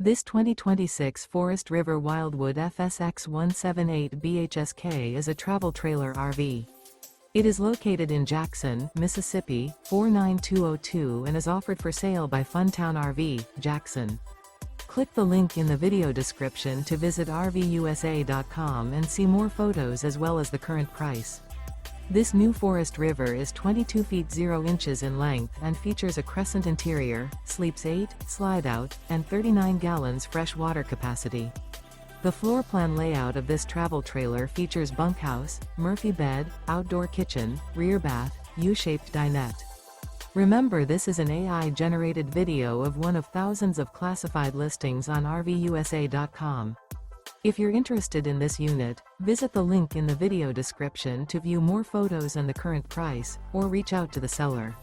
This 2026 Forest River Wildwood FSX 178 BHSK is a travel trailer RV. It is located in Jackson, Mississippi, 49202 and is offered for sale by Funtown RV, Jackson. Click the link in the video description to visit RVUSA.com and see more photos as well as the current price. This new Forest River is 22 feet 0 inches in length and features a CRESCENT interior, sleeps 8, Slideout, and 39 gallons fresh water capacity. The floor plan layout of this travel trailer features bunkhouse, Murphy bed, outdoor kitchen, rear bath, U-shaped dinette. Remember, this is an AI-generated video of one of thousands of classified listings on RVUSA.com. If you're interested in this unit, visit the link in the video description to view more photos and the current price, or reach out to the seller.